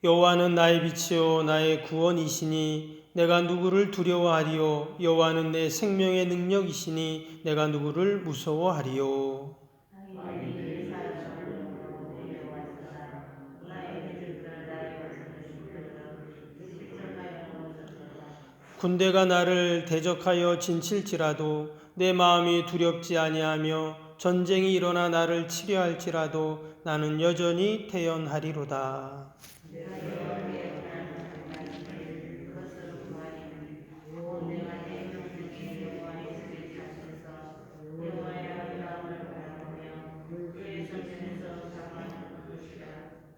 여호와는 나의 빛이요 나의 구원이시니 내가 누구를 두려워하리요. 여호와는 내 생명의 능력이시니 내가 누구를 무서워하리요. 군대가 나를 대적하여 진칠지라도 내 마음이 두렵지 아니하며 전쟁이 일어나 나를 치려할지라도 나는 여전히 태연하리로다.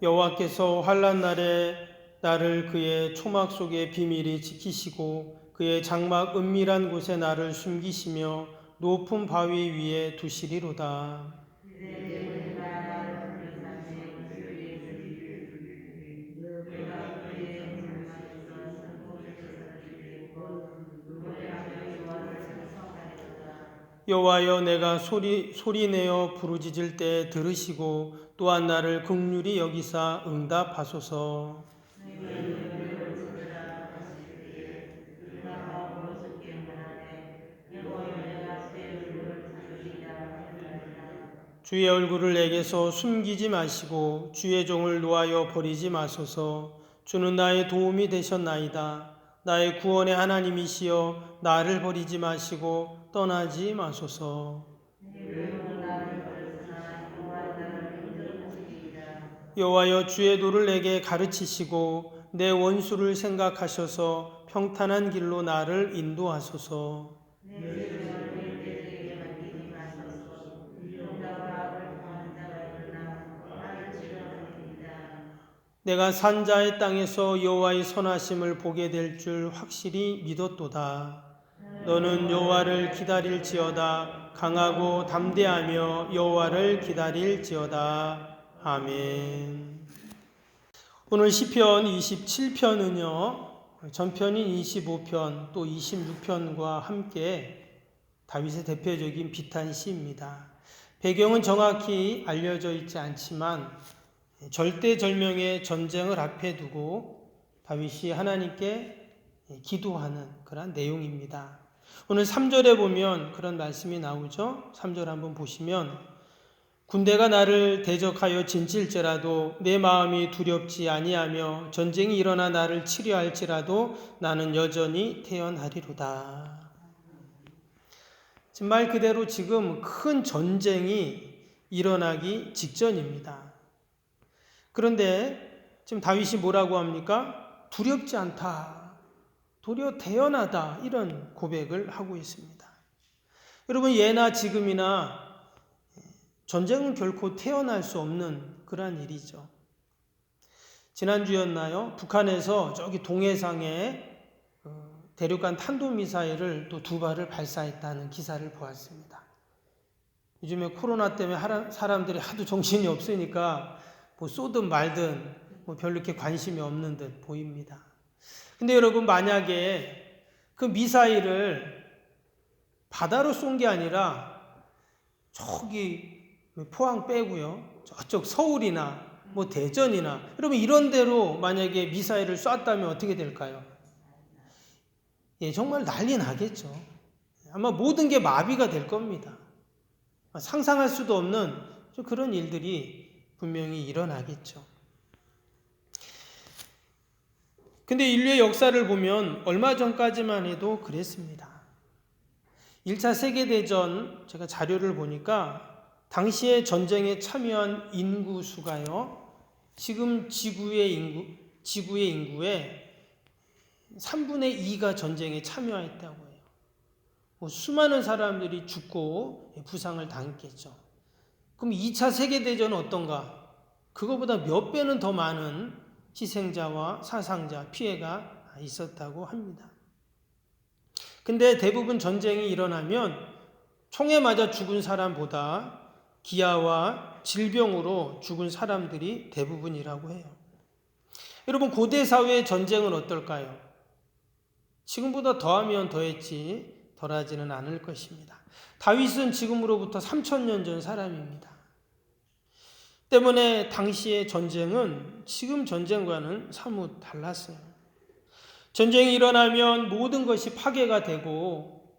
여호와께서 환난 날에 나를 그의 초막 속에 비밀히 지키시고 그의 장막 은밀한 곳에 나를 숨기시며 높은 바위 위에 두시리로다. 여호와여 내가 소리내어 부르짖을 때 들으시고 또한 나를 긍휼히 여기사 응답하소서. 주의 얼굴을 내게서 숨기지 마시고 주의 종을 놓아여 버리지 마소서. 주는 나의 도움이 되셨나이다. 나의 구원의 하나님이시여 나를 버리지 마시고 떠나지 마소서. 여호와여 주의 도를 내게 가르치시고 내 원수를 생각하셔서 평탄한 길로 나를 인도하소서. 내가 산자의 땅에서 여호와의 선하심을 보게 될 줄 확실히 믿었도다. 너는 여호와를 기다릴지어다. 강하고 담대하며 여호와를 기다릴지어다. 아멘. 오늘 시편 27편은요. 전편인 25편 또 26편과 함께 다윗의 대표적인 비탄 시입니다. 배경은 정확히 알려져 있지 않지만 절대절명의 전쟁을 앞에 두고 다윗이 하나님께 기도하는 그런 내용입니다. 오늘 3절에 보면 그런 말씀이 나오죠. 3절 한번 보시면 군대가 나를 대적하여 진칠지라도 내 마음이 두렵지 아니하며 전쟁이 일어나 나를 치려할지라도 나는 여전히 태연하리로다. 말 그대로 지금 큰 전쟁이 일어나기 직전입니다. 그런데 지금 다윗이 뭐라고 합니까? 두렵지 않다. 도리어 태연하다. 이런 고백을 하고 있습니다. 여러분 예나 지금이나 전쟁은 결코 태연할 수 없는 그러한 일이죠. 지난주였나요? 북한에서 저기 동해상에 대륙간 탄도미사일을 또 2발을 발사했다는 기사를 보았습니다. 요즘에 코로나 때문에 사람들이 하도 정신이 없으니까 뭐 쏘든 말든 뭐 별로 이렇게 관심이 없는 듯 보입니다. 근데 여러분 만약에 그 미사일을 바다로 쏜 게 아니라 저기 포항 빼고요. 저쪽 서울이나 뭐 대전이나 여러분 이런 데로 만약에 미사일을 쐈다면 어떻게 될까요? 예, 정말 난리 나겠죠. 아마 모든 게 마비가 될 겁니다. 상상할 수도 없는 그런 일들이 분명히 일어나겠죠. 근데 인류의 역사를 보면 얼마 전까지만 해도 그랬습니다. 1차 세계대전 제가 자료를 보니까 당시에 전쟁에 참여한 인구 수가요. 지금 지구의 인구의 3분의 2가 전쟁에 참여했다고 해요. 수많은 사람들이 죽고 부상을 당했겠죠. 그럼 2차 세계대전은 어떤가? 그거보다 몇 배는 더 많은 희생자와 사상자, 피해가 있었다고 합니다. 근데 대부분 전쟁이 일어나면 총에 맞아 죽은 사람보다 기아와 질병으로 죽은 사람들이 대부분이라고 해요. 여러분 고대 사회의 전쟁은 어떨까요? 지금보다 더하면 더했지 덜하지는 않을 것입니다. 다윗은 지금으로부터 3000년 전 사람입니다. 때문에 당시의 전쟁은 지금 전쟁과는 사뭇 달랐어요. 전쟁이 일어나면 모든 것이 파괴가 되고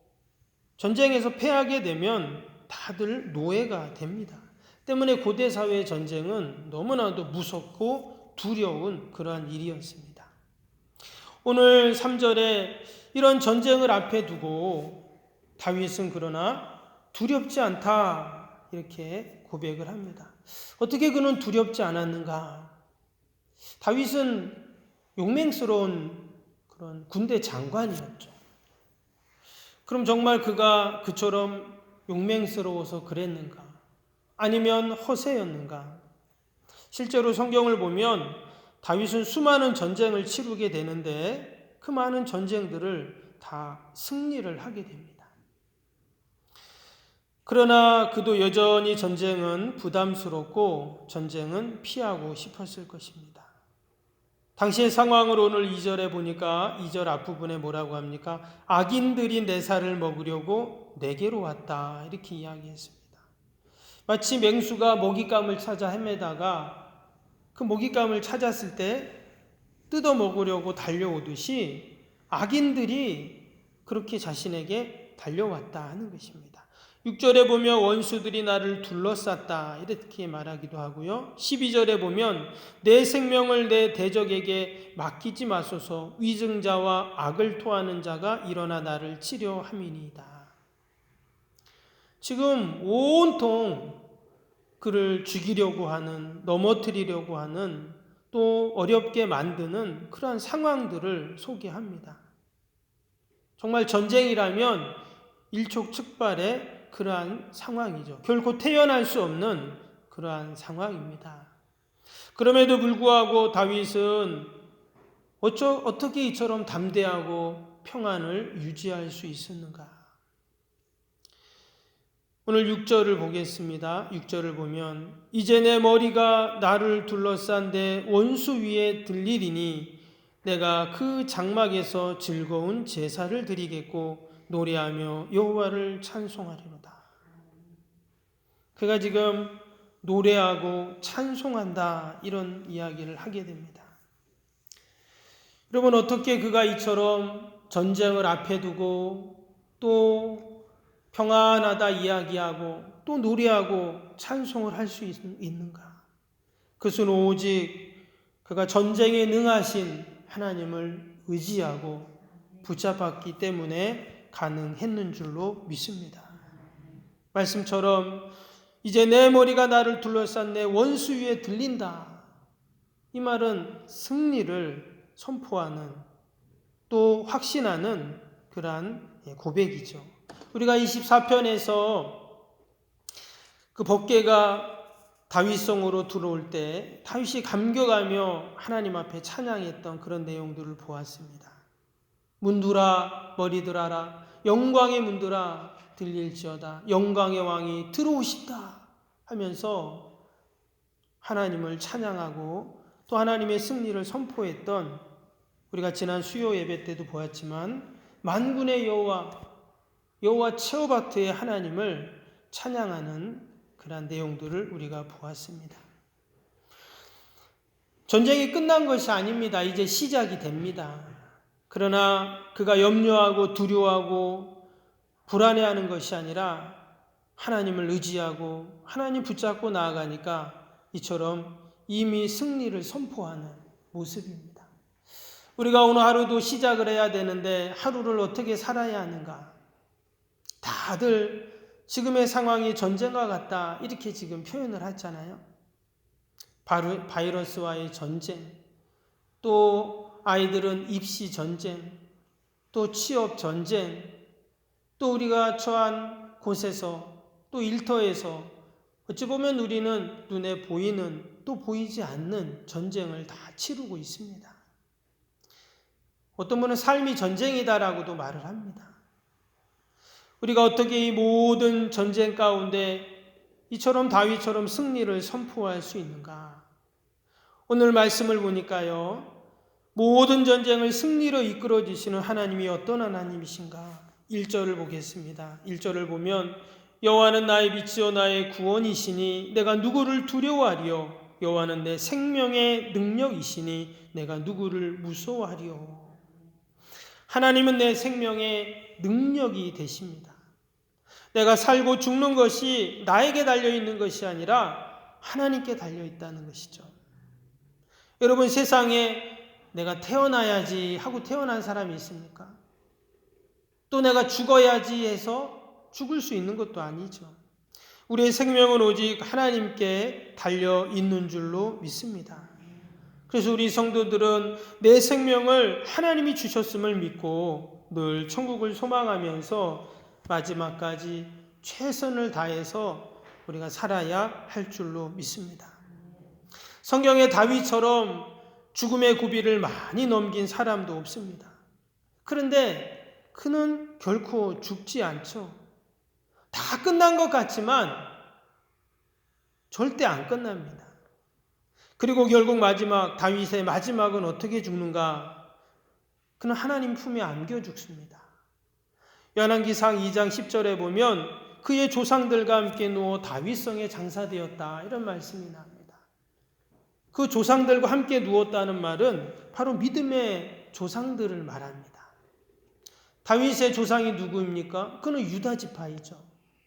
전쟁에서 패하게 되면 다들 노예가 됩니다. 때문에 고대 사회의 전쟁은 너무나도 무섭고 두려운 그러한 일이었습니다. 오늘 3절에 이런 전쟁을 앞에 두고 다윗은 그러나 두렵지 않다 이렇게 고백을 합니다. 어떻게 그는 두렵지 않았는가? 다윗은 용맹스러운 그런 군대 장관이었죠. 그럼 정말 그가 그처럼 용맹스러워서 그랬는가? 아니면 허세였는가? 실제로 성경을 보면 다윗은 수많은 전쟁을 치르게 되는데 그 많은 전쟁들을 다 승리를 하게 됩니다. 그러나 그도 여전히 전쟁은 부담스럽고 전쟁은 피하고 싶었을 것입니다. 당시의 상황을 오늘 2절에 보니까 2절 앞부분에 뭐라고 합니까? 악인들이 내 살을 먹으려고 내게로 왔다 이렇게 이야기했습니다. 마치 맹수가 먹잇감을 찾아 헤매다가 그 먹잇감을 찾았을 때 뜯어 먹으려고 달려오듯이 악인들이 그렇게 자신에게 달려왔다 하는 것입니다. 6절에 보면 원수들이 나를 둘러쌌다 이렇게 말하기도 하고요. 12절에 보면 내 생명을 내 대적에게 맡기지 마소서 위증자와 악을 토하는 자가 일어나 나를 치려 함이니이다. 지금 온통 그를 죽이려고 하는, 넘어뜨리려고 하는, 또 어렵게 만드는 그러한 상황들을 소개합니다. 정말 전쟁이라면 일촉즉발의 그러한 상황이죠. 결코 태어날 수 없는 그러한 상황입니다. 그럼에도 불구하고 다윗은 어떻게 이처럼 담대하고 평안을 유지할 수 있었는가? 오늘 6절을 보겠습니다. 6절을 보면 이제 내 머리가 나를 둘러싼 내 원수 위에 들리리니 내가 그 장막에서 즐거운 제사를 드리겠고 노래하며 여호와를 찬송하리로다. 그가 지금 노래하고 찬송한다 이런 이야기를 하게 됩니다. 여러분 어떻게 그가 이처럼 전쟁을 앞에 두고 또 평안하다 이야기하고 또 노래하고 찬송을 할 수 있는가? 그것은 오직 그가 전쟁에 능하신 하나님을 의지하고 붙잡았기 때문에 가능했는 줄로 믿습니다. 말씀처럼 이제 내 머리가 나를 둘러싼 내 원수 위에 들린다. 이 말은 승리를 선포하는 또 확신하는 그러한 고백이죠. 우리가 24편에서 그 법궤가 다윗성으로 들어올 때 다윗이 감격하며 하나님 앞에 찬양했던 그런 내용들을 보았습니다. 문들아 머리들아라 영광의 문들아 들릴지어다 영광의 왕이 들어오시다 하면서 하나님을 찬양하고 또 하나님의 승리를 선포했던 우리가 지난 수요 예배 때도 보았지만 만군의 여호와 체오바트의 하나님을 찬양하는 그러한 내용들을 우리가 보았습니다. 전쟁이 끝난 것이 아닙니다. 이제 시작이 됩니다. 그러나 그가 염려하고 두려워하고 불안해하는 것이 아니라 하나님을 의지하고 하나님 붙잡고 나아가니까 이처럼 이미 승리를 선포하는 모습입니다. 우리가 오늘 하루도 시작을 해야 되는데 하루를 어떻게 살아야 하는가? 다들 지금의 상황이 전쟁과 같다 이렇게 지금 표현을 하잖아요. 바이러스와의 전쟁, 또 아이들은 입시 전쟁, 또 취업 전쟁, 또 우리가 처한 곳에서 또 일터에서 어찌 보면 우리는 눈에 보이는 또 보이지 않는 전쟁을 다 치르고 있습니다. 어떤 분은 삶이 전쟁이다라고도 말을 합니다. 우리가 어떻게 이 모든 전쟁 가운데 이처럼 다윗처럼 승리를 선포할 수 있는가? 오늘 말씀을 보니까요. 모든 전쟁을 승리로 이끌어 주시는 하나님이 어떤 하나님이신가? 1절을 보겠습니다. 1절을 보면 여호와는 나의 빛이요 나의 구원이시니 내가 누구를 두려워하리요. 여호와는 내 생명의 능력이시니 내가 누구를 무서워하리요. 하나님은 내 생명의 능력이 되십니다. 내가 살고 죽는 것이 나에게 달려있는 것이 아니라 하나님께 달려있다는 것이죠. 여러분, 세상에 내가 태어나야지 하고 태어난 사람이 있습니까? 또 내가 죽어야지 해서 죽을 수 있는 것도 아니죠. 우리의 생명은 오직 하나님께 달려있는 줄로 믿습니다. 그래서 우리 성도들은 내 생명을 하나님이 주셨음을 믿고 늘 천국을 소망하면서 마지막까지 최선을 다해서 우리가 살아야 할 줄로 믿습니다. 성경의 다윗처럼 죽음의 고비를 많이 넘긴 사람도 없습니다. 그런데 그는 결코 죽지 않죠. 다 끝난 것 같지만 절대 안 끝납니다. 그리고 결국 다윗의 마지막은 어떻게 죽는가? 그는 하나님 품에 안겨 죽습니다. 열왕기상 2장 10절에 보면 그의 조상들과 함께 누워 다윗성에 장사되었다, 이런 말씀이 납니다. 그 조상들과 함께 누웠다는 말은 바로 믿음의 조상들을 말합니다. 다윗의 조상이 누구입니까? 그는 유다 지파이죠.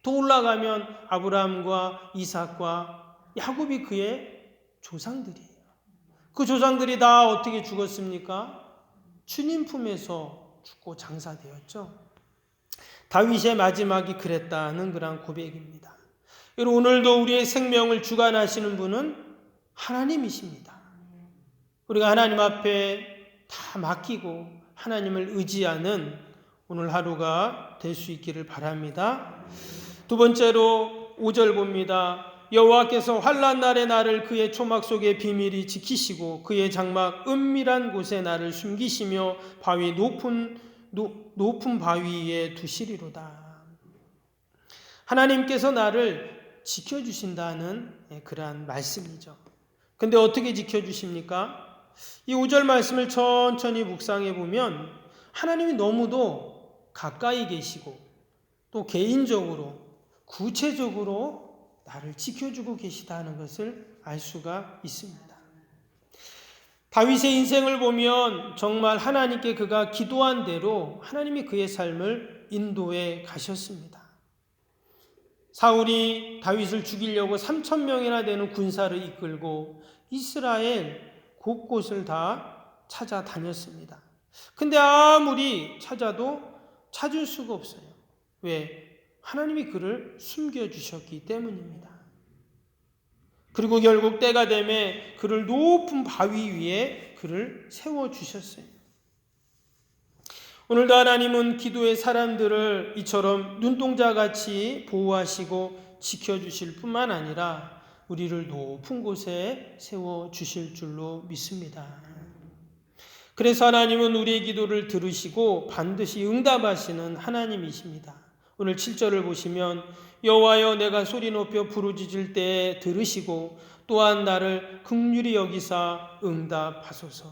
더 올라가면 아브라함과 이삭과 야곱이 그의 조상들이에요. 그 조상들이 다 어떻게 죽었습니까? 주님 품에서 죽고 장사되었죠. 다윗의 마지막이 그랬다는 그런 고백입니다. 여러분, 오늘도 우리의 생명을 주관하시는 분은 하나님이십니다. 우리가 하나님 앞에 다 맡기고 하나님을 의지하는 오늘 하루가 될 수 있기를 바랍니다. 두 번째로 5절 봅니다. 여호와께서 환난 날에 나를 그의 초막 속에 비밀히 지키시고 그의 장막 은밀한 곳에 나를 숨기시며 높은 바위 위에 두시리로다. 하나님께서 나를 지켜주신다는 그러한 말씀이죠. 근데 어떻게 지켜주십니까? 이 5절 말씀을 천천히 묵상해 보면 하나님이 너무도 가까이 계시고 또 개인적으로 구체적으로 나를 지켜주고 계시다는 것을 알 수가 있습니다. 다윗의 인생을 보면 정말 하나님께 그가 기도한 대로 하나님이 그의 삶을 인도해 가셨습니다. 사울이 다윗을 죽이려고 3,000명이나 되는 군사를 이끌고 이스라엘 곳곳을 다 찾아다녔습니다. 근데 아무리 찾아도 찾을 수가 없어요. 왜? 하나님이 그를 숨겨주셨기 때문입니다. 그리고 결국 때가 되매 그를 높은 바위 위에 그를 세워주셨어요. 오늘도 하나님은 기도의 사람들을 이처럼 눈동자같이 보호하시고 지켜주실 뿐만 아니라 우리를 높은 곳에 세워주실 줄로 믿습니다. 그래서 하나님은 우리의 기도를 들으시고 반드시 응답하시는 하나님이십니다. 오늘 7절을 보시면 여호와여 내가 소리 높여 부르짖을 때에 들으시고 또한 나를 긍휼히 여기사 응답하소서.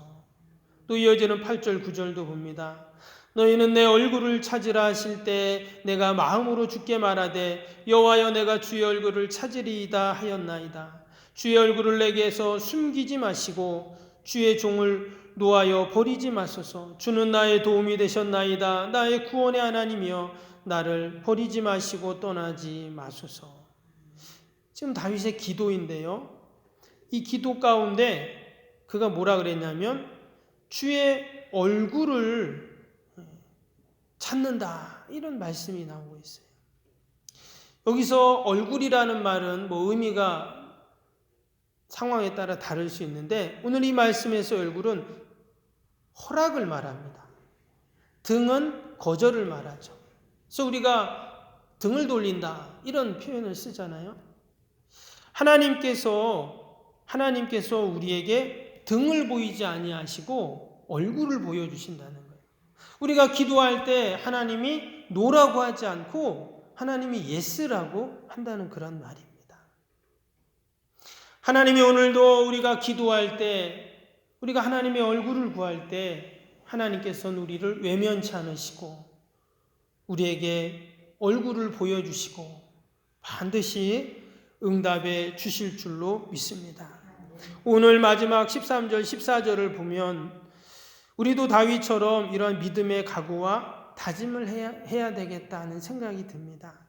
또 이어지는 8절 9절도 봅니다. 너희는 내 얼굴을 찾으라 하실 때 내가 마음으로 주께 말하되 여호와여 내가 주의 얼굴을 찾으리이다 하였나이다. 주의 얼굴을 내게서 숨기지 마시고 주의 종을 놓아여 버리지 마소서. 주는 나의 도움이 되셨나이다. 나의 구원의 하나님이여 나를 버리지 마시고 떠나지 마소서. 지금 다윗의 기도인데요. 이 기도 가운데 그가 뭐라 그랬냐면 주의 얼굴을 찾는다, 이런 말씀이 나오고 있어요. 여기서 얼굴이라는 말은 의미가 상황에 따라 다를 수 있는데 오늘 이 말씀에서 얼굴은 허락을 말합니다. 등은 거절을 말하죠. 그래서 우리가 등을 돌린다, 이런 표현을 쓰잖아요. 하나님께서 우리에게 등을 보이지 아니하시고 얼굴을 보여주신다는 거예요. 우리가 기도할 때 하나님이 노라고 하지 않고 하나님이 예스라고 한다는 그런 말입니다. 하나님이 오늘도 우리가 기도할 때, 우리가 하나님의 얼굴을 구할 때 하나님께서는 우리를 외면치 않으시고 우리에게 얼굴을 보여주시고 반드시 응답해 주실 줄로 믿습니다. 오늘 마지막 13절, 14절을 보면 우리도 다윗처럼 이런 믿음의 각오와 다짐을 해야 되겠다는 생각이 듭니다.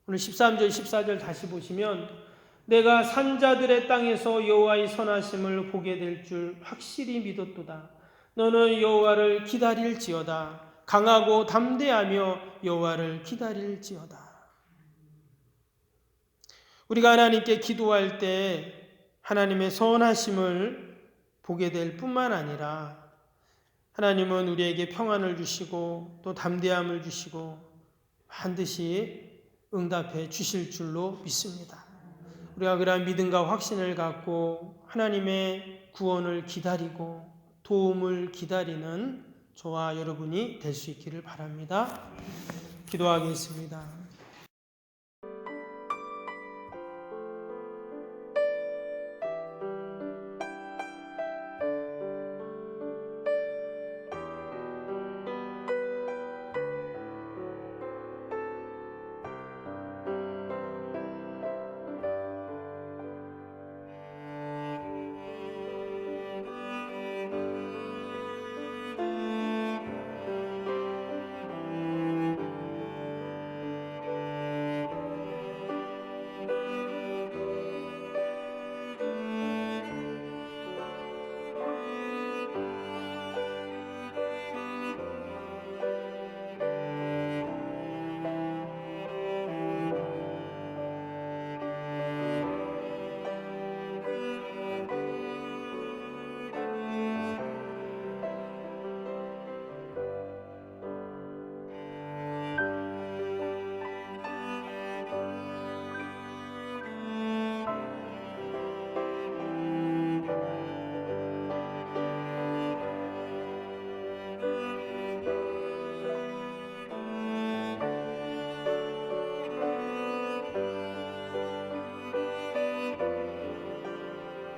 오늘 13절, 14절 다시 보시면 내가 산자들의 땅에서 여호와의 선하심을 보게 될 줄 확실히 믿었도다. 너는 여호와를 기다릴지어다. 강하고 담대하며 여호와를 기다릴지어다. 우리가 하나님께 기도할 때 하나님의 선하심을 보게 될 뿐만 아니라 하나님은 우리에게 평안을 주시고 또 담대함을 주시고 반드시 응답해 주실 줄로 믿습니다. 우리가 그러한 믿음과 확신을 갖고 하나님의 구원을 기다리고 도움을 기다리는 저와 여러분이 될 수 있기를 바랍니다. 기도하겠습니다.